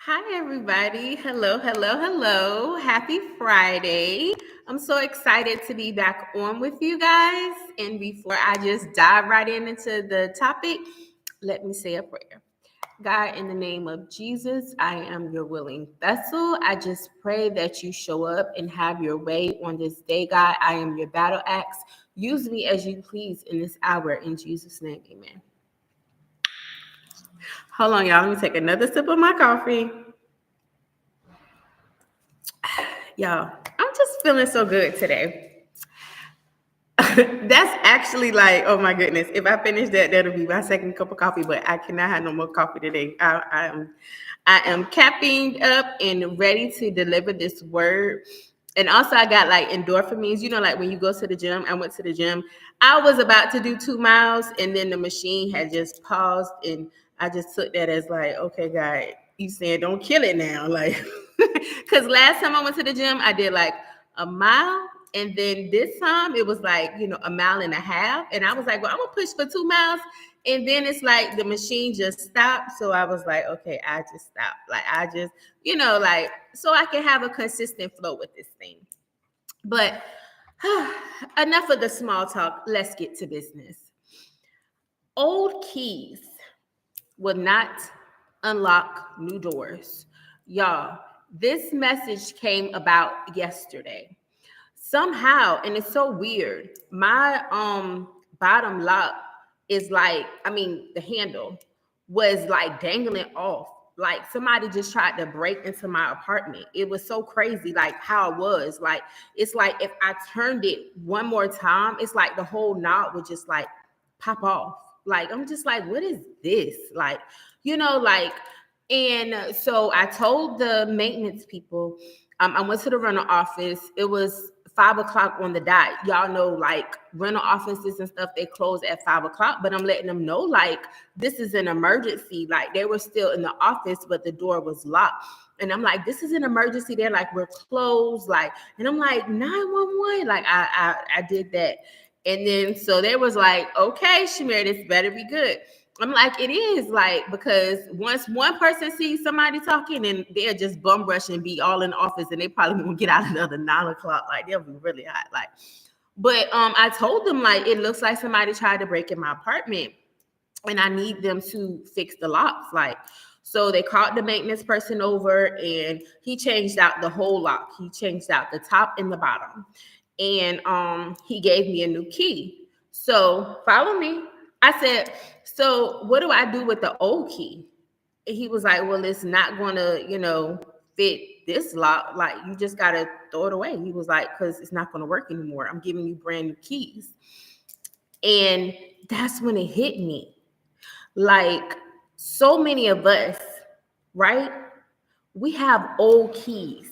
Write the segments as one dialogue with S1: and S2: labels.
S1: Hi, everybody. Hello, hello, hello. Happy Friday. I'm so excited to be back on with you guys. And before I just dive right into the topic, let me say a prayer. God, in the name of Jesus, I am your willing vessel. I just pray that you show up and have your way on this day, God. I am your battle axe. Use me as you please in this hour. In Jesus' name, amen. Hold on, y'all. Let me take another sip of my coffee. Y'all, I'm just feeling so good today. That's actually like, oh my goodness. If I finish that, that'll be my second cup of coffee, but I cannot have no more coffee today. I am capping up and ready to deliver this word. And also I got like endorphins, like when you go to the gym. I went to the gym. I was about to do 2 miles and then the machine had just paused and I just took that as like, okay, God, you saying don't kill it now. Like, because last time I went to the gym, I did like a mile. And then this time it was like, a mile and a half. And I was like, well, I'm going to push for 2 miles. And then it's like the machine just stopped. So I was like, okay, I just stopped. Like, I just, like, so I can have a consistent flow with this thing. But enough of the small talk. Let's get to business. Old keys will not unlock new doors. Y'all, this message came about yesterday. Somehow, and it's so weird, my bottom lock is like, the handle was like dangling off. Like somebody just tried to break into my apartment. It was so crazy, like how it was. Like, it's like if I turned it one more time, it's like the whole knot would just like pop off. Like, I'm just like, what is this? Like, like, and so I told the maintenance people, I went to the rental office. It was 5 o'clock on the dot. Y'all know, like, rental offices and stuff, they close at 5 o'clock, but I'm letting them know, like, this is an emergency. Like, they were still in the office, but the door was locked. And I'm like, this is an emergency. They're like, we're closed. Like, and I'm like, 911. Like, I did that. And then so they was like, okay, Shamir, this better be good. I'm like, it is, like, because once one person sees somebody talking and they'll just bum rush and be all in the office and they probably won't get out another 9 o'clock. Like, they'll be really hot. Like, but I told them, like, it looks like somebody tried to break in my apartment and I need them to fix the locks. Like, so they called the maintenance person over and he changed out the whole lock. He changed out the top and the bottom. And he gave me a new key. So follow me. I said, so what do I do with the old key? And he was like, well, it's not going to, fit this lock. Like, you just got to throw it away. He was like, because it's not going to work anymore. I'm giving you brand new keys. And that's when it hit me. Like, so many of us, right? We have old keys.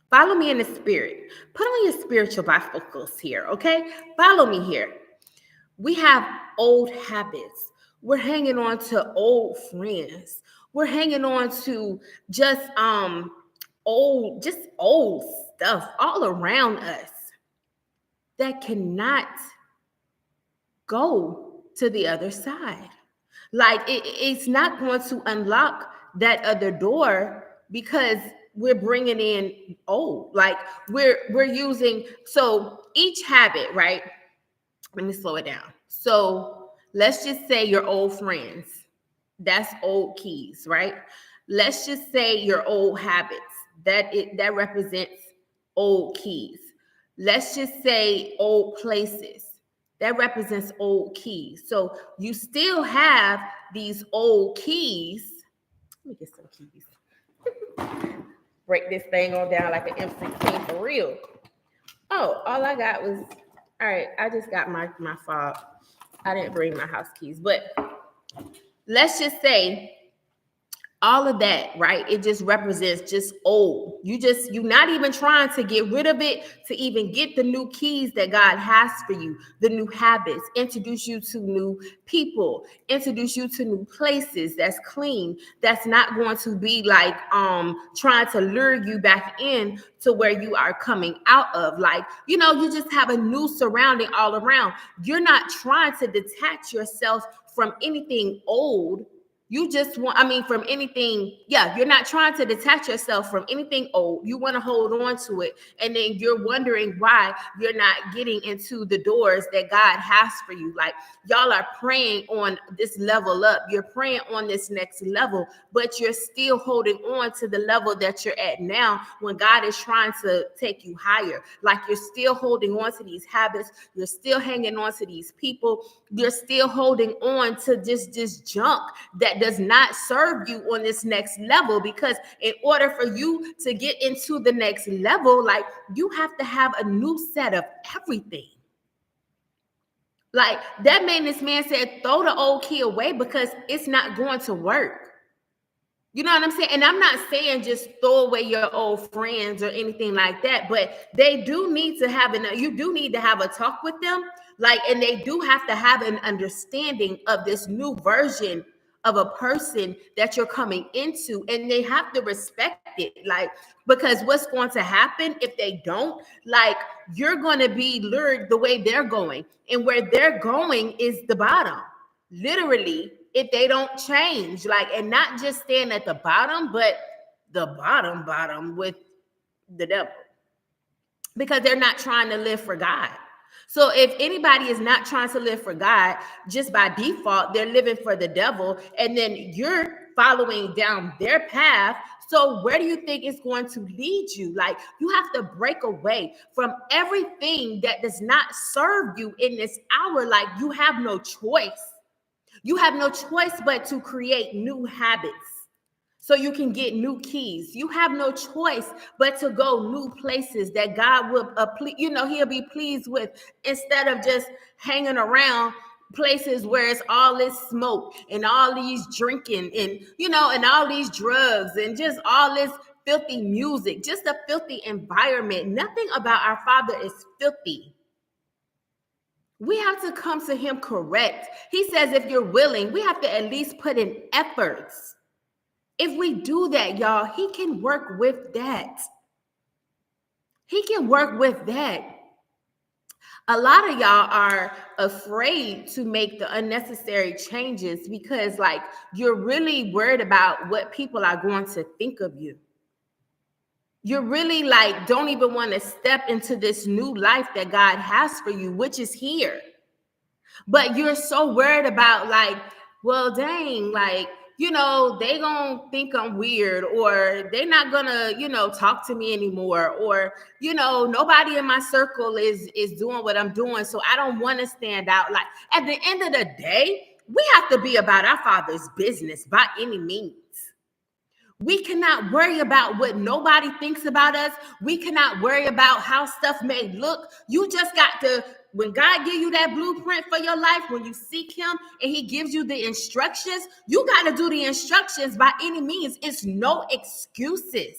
S1: Follow me in the spirit. Put on your spiritual bifocals here, okay? Follow me here. We have old habits. We're hanging on to old friends. We're hanging on to just old stuff all around us that cannot go to the other side. Like, it's not going to unlock that other door because we're bringing in old. Like, we're using, so each habit, right? Let me slow it down. So let's just say your old friends. That's old keys, right? Let's just say your old habits. That represents old keys. Let's just say old places. That represents old keys. So you still have these old keys. Let me get some keys. Break this thing on down like an M16 for real. Oh, all I got was, all right, I just got my fob. I didn't bring my house keys, but let's just say all of that, right? It just represents just old. You're not even trying to get rid of it to even get the new keys that God has for you, the new habits, introduce you to new people, introduce you to new places that's clean, that's not going to be like trying to lure you back in to where you are coming out of. Like, you just have a new surrounding all around. You're not trying to detach yourself from anything old. You just want, I mean, from anything, yeah, you're not trying to detach yourself from anything old. You want to hold on to it. And then you're wondering why you're not getting into the doors that God has for you. Like, y'all are praying on this level up. You're praying on this next level, but you're still holding on to the level that you're at now when God is trying to take you higher. Like, you're still holding on to these habits. You're still hanging on to these people. You're still holding on to this junk that does not serve you on this next level, because in order for you to get into the next level, like, you have to have a new set of everything. Like, that maintenance man said, throw the old key away because it's not going to work. You know what I'm saying? And I'm not saying just throw away your old friends or anything like that, but they do need to have you do need to have a talk with them. Like, and they do have to have an understanding of this new version of a person that you're coming into, and they have to respect it. Like, because what's going to happen if they don't, like, you're going to be lured the way they're going, and where they're going is the bottom. Literally, if they don't change, like, and not just stand at the bottom, but the bottom with the devil, because they're not trying to live for God. So if anybody is not trying to live for God, just by default, they're living for the devil, and then you're following down their path. So where do you think it's going to lead you? Like, you have to break away from everything that does not serve you in this hour. Like, you have no choice. You have no choice but to create new habits so you can get new keys. You have no choice but to go new places that God will, he'll be pleased with, instead of just hanging around places where it's all this smoke and all these drinking and, and all these drugs and just all this filthy music, just a filthy environment. Nothing about our Father is filthy. We have to come to him correct. He says, if you're willing, we have to at least put in efforts. If we do that, y'all, he can work with that. He can work with that. A lot of y'all are afraid to make the unnecessary changes because, like, you're really worried about what people are going to think of you. You're really, like, don't even want to step into this new life that God has for you, which is here. But you're so worried about, like, well, dang, like, they gonna think I'm weird, or they not gonna, talk to me anymore, or, nobody in my circle is doing what I'm doing, so I don't want to stand out. Like, at the end of the day, we have to be about our Father's business by any means. We cannot worry about what nobody thinks about us. We cannot worry about how stuff may look. You just got to, when God gives you that blueprint for your life, when you seek him and he gives you the instructions, you got to do the instructions by any means. It's no excuses.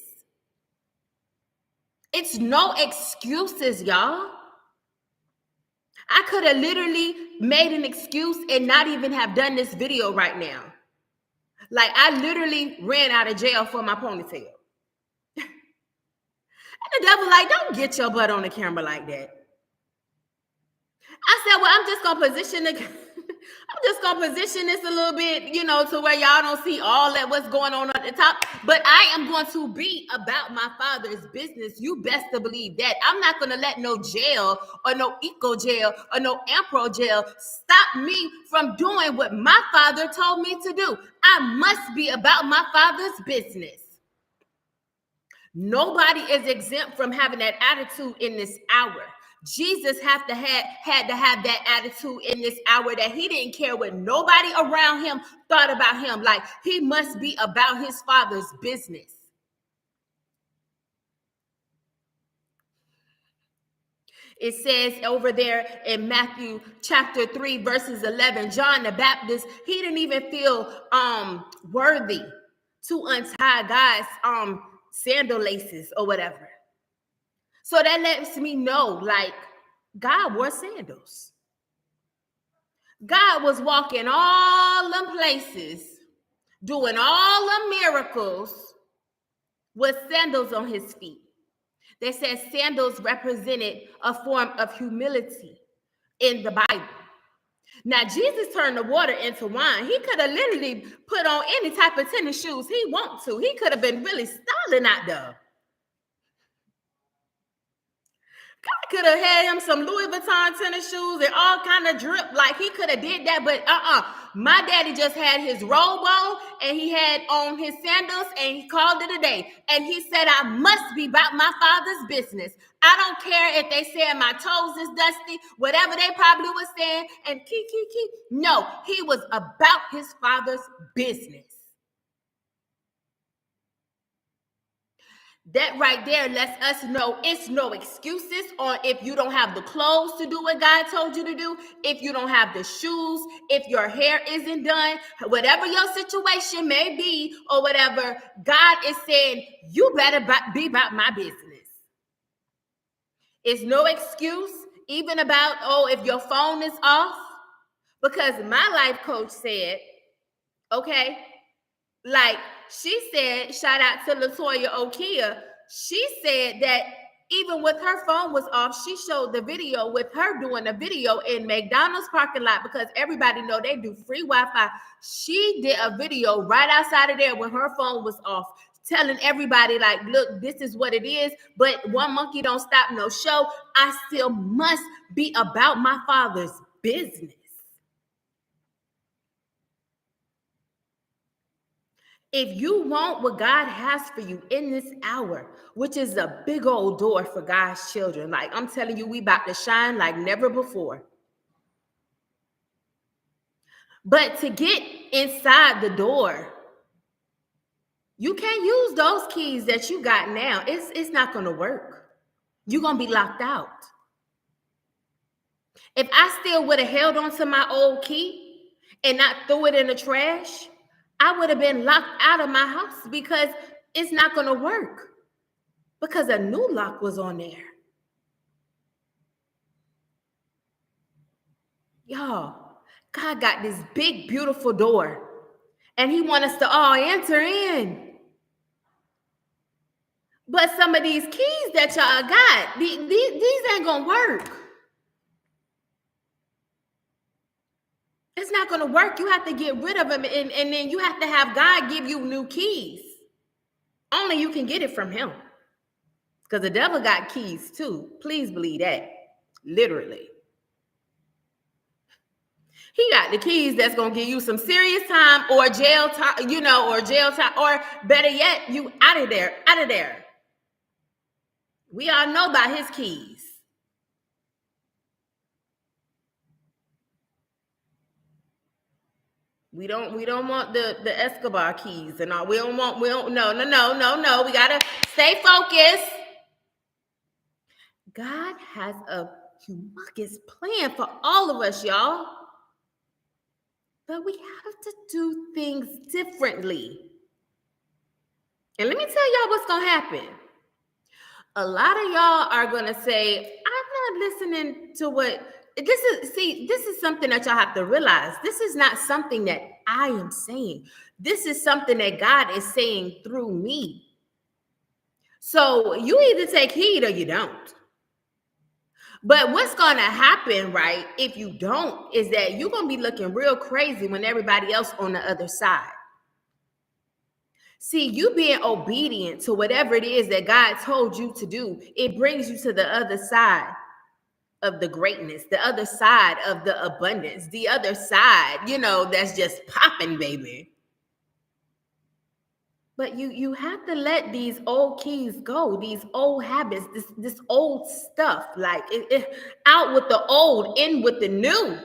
S1: It's no excuses, y'all. I could have literally made an excuse and not even have done this video right now. Like, I literally ran out of jail for my ponytail. And the devil, like, don't get your butt on the camera like that. I said, well, I'm just gonna position this a little bit, to where y'all don't see all that what's going on at the top. But I am going to be about my Father's business. You best to believe that. I'm not gonna let no jail or no eco jail or no Ampro jail stop me from doing what my Father told me to do. I must be about my Father's business. Nobody is exempt from having that attitude in this hour. Jesus had to have that attitude in this hour, that he didn't care what nobody around him thought about him. Like, he must be about his Father's business. It says over there in Matthew chapter 3, verses 11, John the Baptist, he didn't even feel worthy to untie God's sandal laces or whatever. So that lets me know, like, God wore sandals. God was walking all them places, doing all them miracles with sandals on his feet. They said sandals represented a form of humility in the Bible. Now, Jesus turned the water into wine. He could have literally put on any type of tennis shoes he want to. He could have been really styling out there. God could have had him some Louis Vuitton tennis shoes and all kind of drip. Like he could have did that, but my daddy just had his robe on and he had on his sandals and he called it a day. And he said, I must be about my father's business. I don't care if they said my toes is dusty, whatever they probably was saying. And key. No, he was about his father's business. That right there lets us know it's no excuses on if you don't have the clothes to do what God told you to do, if you don't have the shoes, if your hair isn't done, whatever your situation may be or whatever, God is saying, you better be about my business. It's no excuse even about, if your phone is off, because my life coach said, okay, like she said, shout out to Latoya Okia. She said that even with her phone was off, she showed the video with her doing a video in McDonald's parking lot because everybody know they do free Wi-Fi. She did a video right outside of there when her phone was off, telling everybody like, look, this is what it is. But one monkey don't stop no show. I still must be about my father's business. If you want what God has for you in this hour, which is a big old door for God's children, like I'm telling you, we about to shine like never before. But to get inside the door, you can't use those keys that you got now. It's not going to work. You're going to be locked out. If I still would have held on to my old key and not threw it in the trash, I would have been locked out of my house because it's not going to work because a new lock was on there. Y'all, God got this big, beautiful door and he wants us to all enter in. But some of these keys that y'all got, these ain't going to work. It's not going to work. You have to get rid of them and then you have to have God give you new keys. Only you can get it from him. Because the devil got keys too. Please believe that. Literally. He got the keys that's going to give you some serious time or jail time, or better yet, you out of there. We all know about his keys. We don't want the Escobar keys and all. No. We got to stay focused. God has a humongous plan for all of us, y'all. But we have to do things differently. And let me tell y'all what's going to happen. A lot of y'all are going to say, I'm not listening to what this is something that y'all have to realize. This is not something that I am saying. This is something that God is saying through me. So you either take heed or you don't. But what's going to happen, right, if you don't, is that you're going to be looking real crazy when everybody else on the other side. See, you being obedient to whatever it is that God told you to do, it brings you to the other side of the greatness, the other side of the abundance, the other side, that's just popping, baby. But you have to let these old keys go, these old habits, this old stuff, like out with the old, in with the new.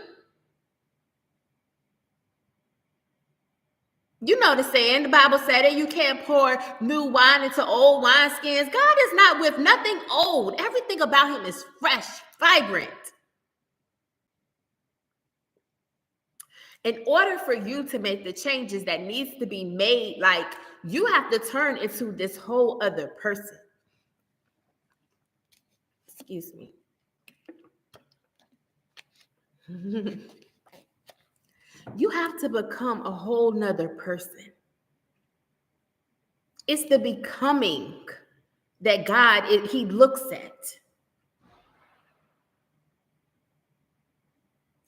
S1: You know the saying, the Bible said that you can't pour new wine into old wineskins. God is not with nothing old. Everything about him is fresh, vibrant. In order for you to make the changes that needs to be made, like you have to turn into this whole other person. Excuse me. You have to become a whole nother person. It's the becoming that God, he looks at.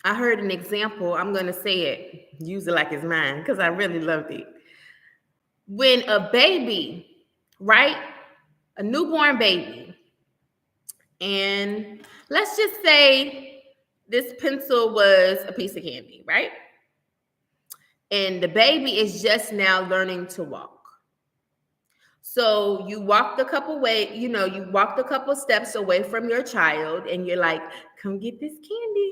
S1: I heard an example. I'm going to say it, use it like it's mine, because I really loved it. When a baby, right? A newborn baby, and let's just say this pencil was a piece of candy, right? And the baby is just now learning to walk. So you walked a couple steps away from your child, and you're like, come get this candy.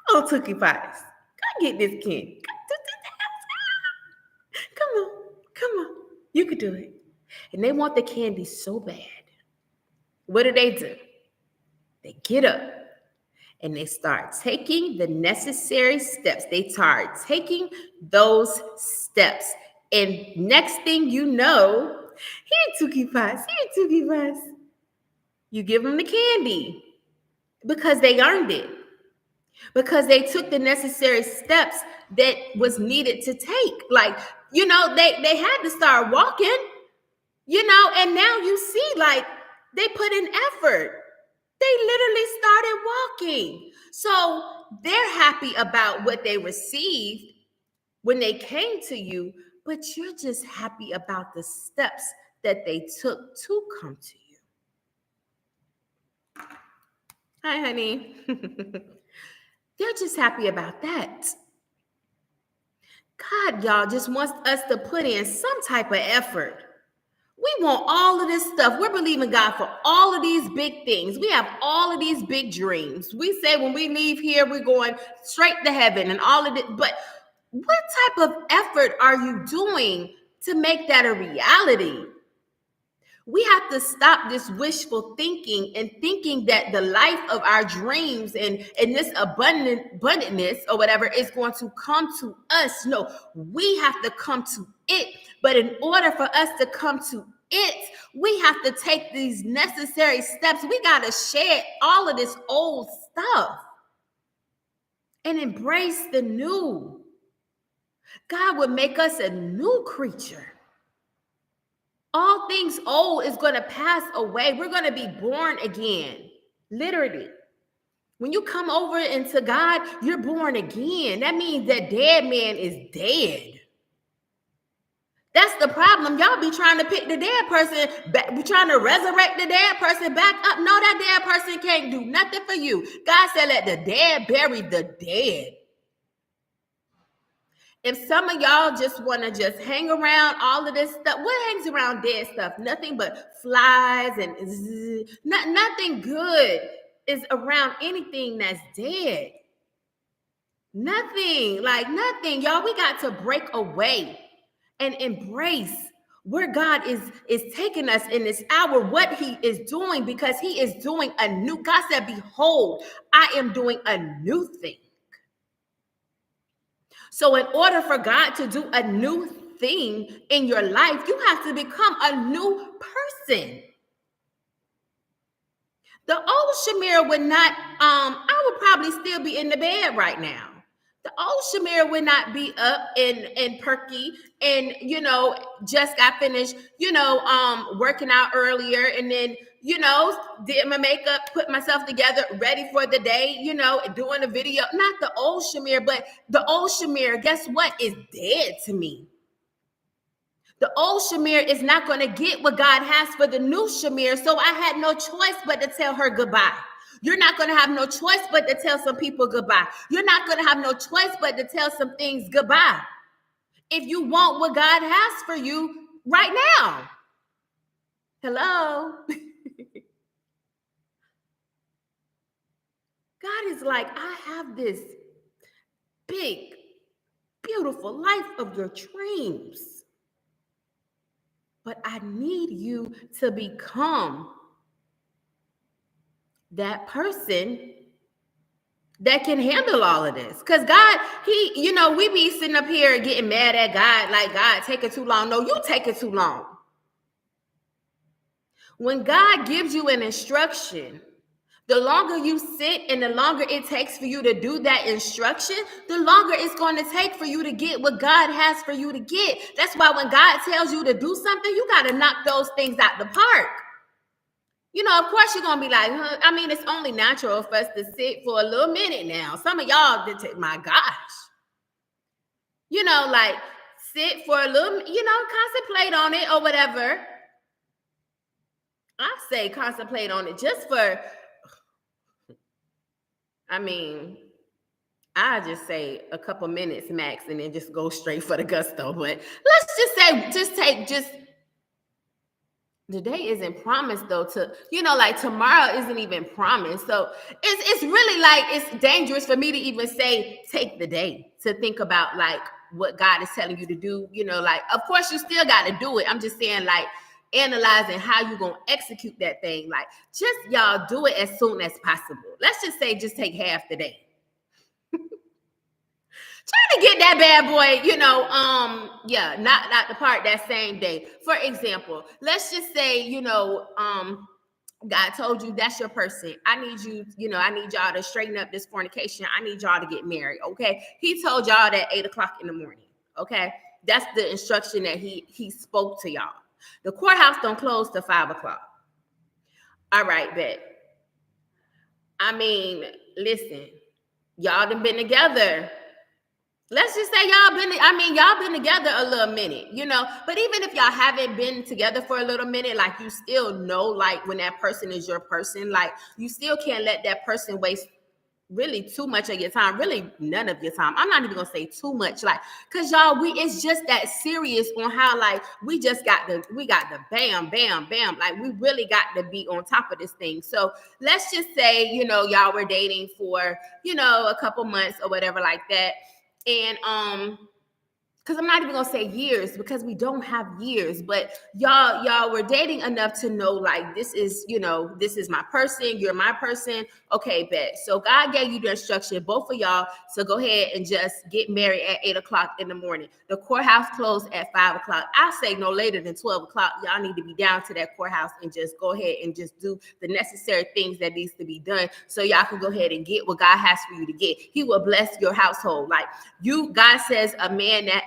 S1: Come on, Tookie Pies. Come get this candy. Come on. Come on. You could do it. And they want the candy so bad. What do? They get up and they start taking the necessary steps. They start taking those steps. And next thing you know, here, Tookie Pies. You give them the candy because they earned it. Because they took the necessary steps that was needed to take. Like, they had to start walking, and now you see, like, they put in effort. They literally started walking. So they're happy about what they received when they came to you, but you're just happy about the steps that they took to come to you. Hi, honey. They're just happy about that. God, y'all, just wants us to put in some type of effort. We want all of this stuff. We're believing God for all of these big things. We have all of these big dreams. We say when we leave here, we're going straight to heaven and all of it. But what type of effort are you doing to make that a reality? We have to stop this wishful thinking and thinking that the life of our dreams and this abundantness or whatever is going to come to us. No, we have to come to it. But in order for us to come to it, we have to take these necessary steps. We got to shed all of this old stuff and embrace the new. God would make us a new creature. All things old is going to pass away. We're going to be born again, literally. When you come over into God, you're born again. That means that dead man is dead. That's the problem. Y'all be trying to pick the dead person back, be trying to resurrect the dead person back up. No, that dead person can't do nothing for you. God said, let the dead bury the dead. If some of y'all just want to just hang around all of this stuff, what hangs around dead stuff? Nothing but flies and nothing good is around anything that's dead. Nothing, like nothing. Y'all, we got to break away and embrace where God is taking us in this hour, what he is doing, because he is doing a new, God said, behold, I am doing a new thing. So in order for God to do a new thing in your life, you have to become a new person. The old Shamira would not, I would probably still be in the bed right now. The old Shamira would not be up and perky and, just got finished, working out earlier and then, did my makeup, put myself together, ready for the day, doing a video. Not the old Shamira, but the old Shamira, guess what, is dead to me. The old Shamir is not going to get what God has for the new Shamir. So I had no choice but to tell her goodbye. You're not going to have no choice but to tell some people goodbye. You're not going to have no choice but to tell some things goodbye. If you want what God has for you right now. Hello? God is like, I have this big, beautiful life of your dreams. But I need you to become that person that can handle all of this. Because God, we be sitting up here getting mad at God, like, God, taking too long. No, you taking too long. When God gives you an instruction, the longer you sit and the longer it takes for you to do that instruction, the longer it's going to take for you to get what God has for you to get. That's why when God tells you to do something, you got to knock those things out the park. Of course you're gonna be like, huh? I mean, it's only natural for us to sit for a little minute now. Some of y'all did take, my gosh, like sit for a little, contemplate on it or whatever. I say contemplate on it just for, I mean, I just say a couple minutes max and then just go straight for the gusto. But let's just say, the day isn't promised though, to like tomorrow isn't even promised. So it's really like it's dangerous for me to even say take the day to think about like what God is telling you to do. Like of course you still got to do it. I'm just saying like analyzing how you gonna execute that thing. Like just y'all do it as soon as possible. Let's just say just take half the day. Trying to get that bad boy, not the part that same day. For example, let's just say, God told you that's your person. I need you, I need y'all to straighten up this fornication. I need y'all to get married. Okay. He told y'all that 8:00 in the morning. Okay. That's the instruction that he spoke to y'all. The courthouse don't close till 5:00. All right, bet. I mean, listen, y'all done been together. Let's just say y'all been together a little minute, but even if y'all haven't been together for a little minute, like you still know, like when that person is your person, like you still can't let that person waste really too much of your time, really none of your time. I'm not even gonna say too much, like, cause y'all, it's just that serious on how like we got the bam, bam, bam, like we really got to be on top of this thing. So let's just say, y'all were dating for, a couple months or whatever like that. And because I'm not even gonna say years because we don't have years, but y'all were dating enough to know like this is my person, you're my person. Okay, bet. So God gave you the instruction, both of y'all, to go ahead and just get married at 8:00 in the morning. The courthouse closed at 5:00. I say no later than 12:00. Y'all need to be down to that courthouse and just go ahead and just do the necessary things that needs to be done so y'all can go ahead and get what God has for you to get. He will bless your household. Like God says a man that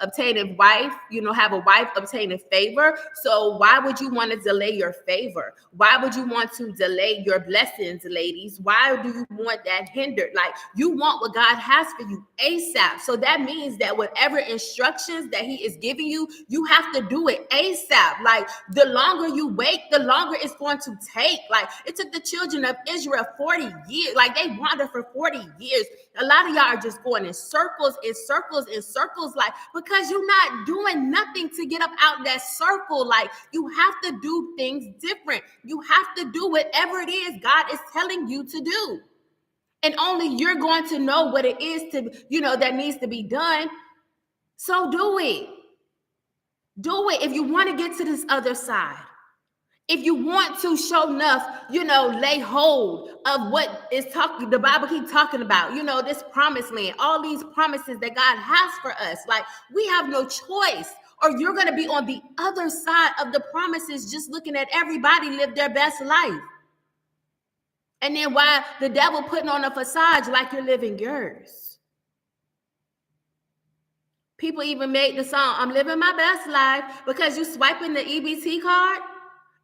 S1: obtain a wife, have a wife obtaining favor. So why would you want to delay your favor? Why would you want to delay your blessings, ladies? Why do you want that hindered? Like you want what God has for you ASAP. So that means that whatever instructions that he is giving you, you have to do it ASAP. Like the longer you wait, the longer it's going to take. Like it took the children of Israel 40 years. Like they wandered for 40 years. A lot of y'all are just going in circles, like because you're not doing nothing to get up out that circle. Like you have to do things different. You have to do whatever it is God is telling you to do. And only you're going to know what it is that needs to be done. So do it. Do it if you want to get to this other side. If you want to show enough, lay hold of what is talking, the Bible keeps talking about, this promised land, all these promises that God has for us. Like we have no choice, or you're going to be on the other side of the promises, just looking at everybody live their best life. And then why the devil putting on a facade like you're living yours. People even made the song, I'm living my best life, because you swiping the EBT card.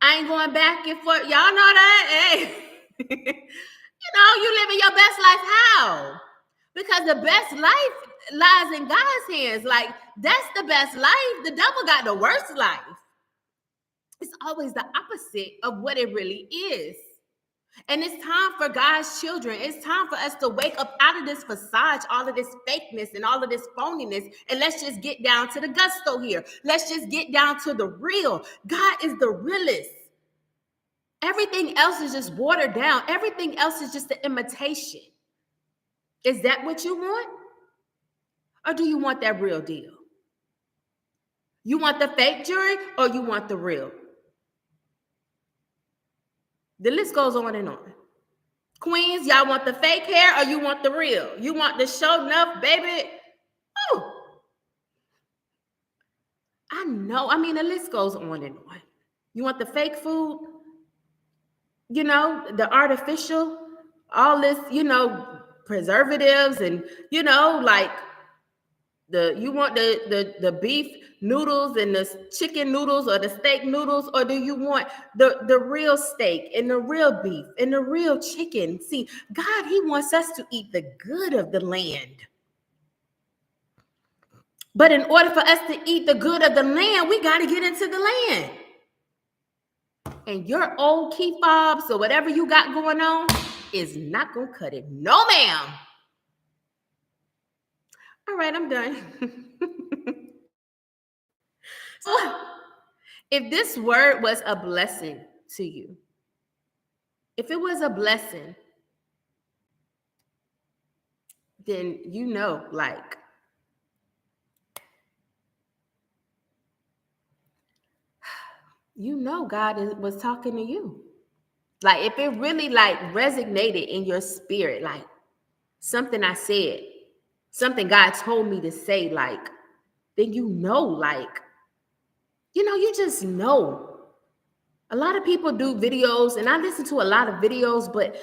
S1: I ain't going back and forth. Y'all know that? Hey. You living your best life. How? Because the best life lies in God's hands. Like, that's the best life. The devil got the worst life. It's always the opposite of what it really is. And it's time for God's children. It's time for us to wake up out of this facade, all of this fakeness and all of this phoniness. And let's just get down to the gusto here. Let's just get down to the real. God is the realest. Everything else is just watered down. Everything else is just an imitation. Is that what you want? Or do you want that real deal? You want the fake jewelry or you want the real? The list goes on and on. Queens, y'all want the fake hair or you want the real? You want the show enough, baby? Ooh. I know. I mean, the list goes on and on. You want the fake food? The artificial, all this, preservatives and, like You want the beef noodles and the chicken noodles or the steak noodles, or do you want the real steak and the real beef and the real chicken? See, God, he wants us to eat the good of the land. But in order for us to eat the good of the land, we got to get into the land. And your old key fobs or whatever you got going on is not going to cut it. No, ma'am. All right, I'm done. So, if this word was a blessing to you, if it was a blessing, then you know, like, God was talking to you. Like, if it really like resonated in your spirit, like something I said, something God told me to say, like, then like, you just know. A lot of people do videos, and I listen to a lot of videos, but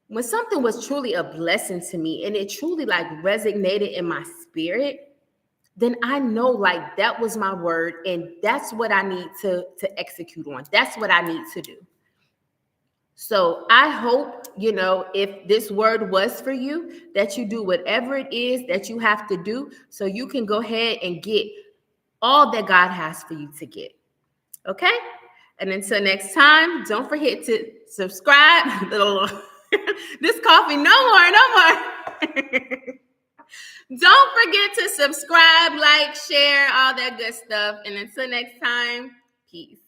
S1: when something was truly a blessing to me and it truly like resonated in my spirit, then I know like that was my word, and that's what I need to execute on. That's what I need to do. So I hope, if this word was for you, that you do whatever it is that you have to do so you can go ahead and get all that God has for you to get. Okay? And until next time, don't forget to subscribe. This coffee, no more. Don't forget to subscribe, like, share, all that good stuff. And until next time, peace.